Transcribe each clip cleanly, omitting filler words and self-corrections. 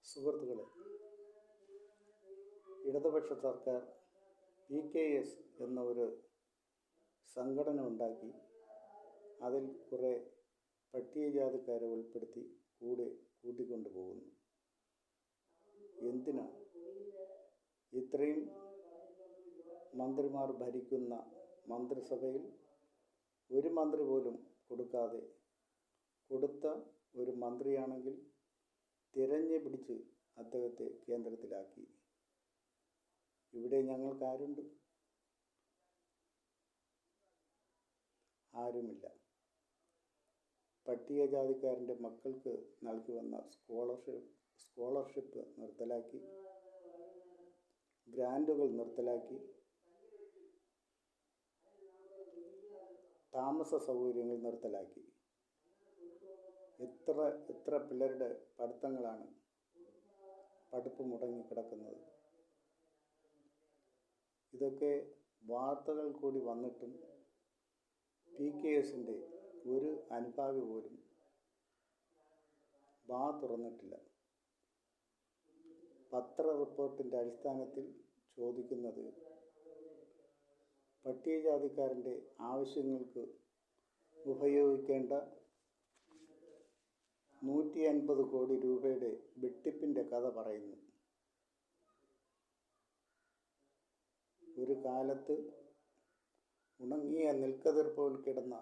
സുഹൃത്തുക്കളെ, ഇടതുപക്ഷ സർക്കാർ PKS എന്ന ഒരു സംഘടന ഉണ്ടാക്കി അതിൽ കുറേ പട്ടികജാതിക്കാരെ ഉൾപ്പെടുത്തി കൂട്ടിക്കൊണ്ടു പോകുന്നു. എന്തിനാണ്? ഇത്രയും മന്ത്രിമാർ ഭരിക്കുന്ന മന്ത്രിസഭയിൽ ഒരു മന്ത്രി പോലും കൊടുക്കാതെ, കൊടുത്ത ഒരു മന്ത്രിയാണെങ്കിൽ തിരഞ്ഞു പിടിച്ച് അദ്ദേഹത്തെ കേന്ദ്രത്തിലാക്കി. ഇവിടെ ഞങ്ങൾക്കാരുണ്ട്? ആരുമില്ല. പട്ടികജാതിക്കാരൻ്റെ മക്കൾക്ക് നൽകി വന്ന സ്കോളർഷിപ്പ് നിർത്തലാക്കി, ഗ്രാൻറ്റുകൾ നിർത്തലാക്കി, താമസ സൗകര്യങ്ങൾ നിർത്തലാക്കി. എത്ര പിള്ളേരുടെ പഠിപ്പ് മുടങ്ങിക്കിടക്കുന്നത്. ഇതൊക്കെ വാർത്തകൾ കൂടി വന്നിട്ടും PKSൻ്റെ ഒരു അനുഭാവി പോലും വാ തുറന്നിട്ടില്ല. പത്ര റിപ്പോർട്ടിൻ്റെ അടിസ്ഥാനത്തിൽ ചോദിക്കുന്നത്, പട്ടികജാതിക്കാരൻ്റെ ആവശ്യങ്ങൾക്ക് ഉപയോഗിക്കേണ്ട 150 കോടി രൂപയുടെ വെട്ടിപ്പിൻ്റെ കഥ പറയുന്നു. ഒരു കാലത്ത് ഉണങ്ങിയ നെൽക്കതിർ പോൽ കിടന്ന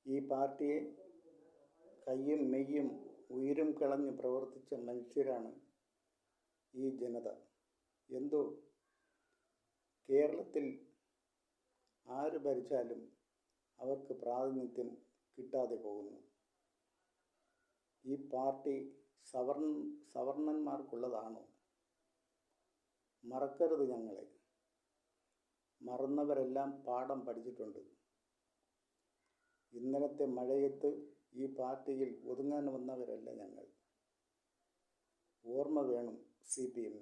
ഈ പാർട്ടിയെ കയ്യും മെയ്യും ഉയിരും കളഞ്ഞ് പ്രവർത്തിച്ച മനുഷ്യരാണ് ഈ ജനത. എന്തോ കേരളത്തിൽ ആര് ഭരിച്ചാലും അവർക്ക് പ്രാതിനിധ്യം കിട്ടാതെ പോകുന്നു. ഈ പാർട്ടി സവർണന്മാർക്കുള്ളതാണോ? മറക്കരുത് ഞങ്ങളെ. മറന്നവരെല്ലാം പാഠം പഠിച്ചിട്ടുണ്ട്. ഇന്നലത്തെ മഴയത്ത് ഈ പാർട്ടിയിൽ ഒതുങ്ങാൻ വന്നവരല്ല ഞങ്ങൾ. ഓർമ്മ വേണം CPM.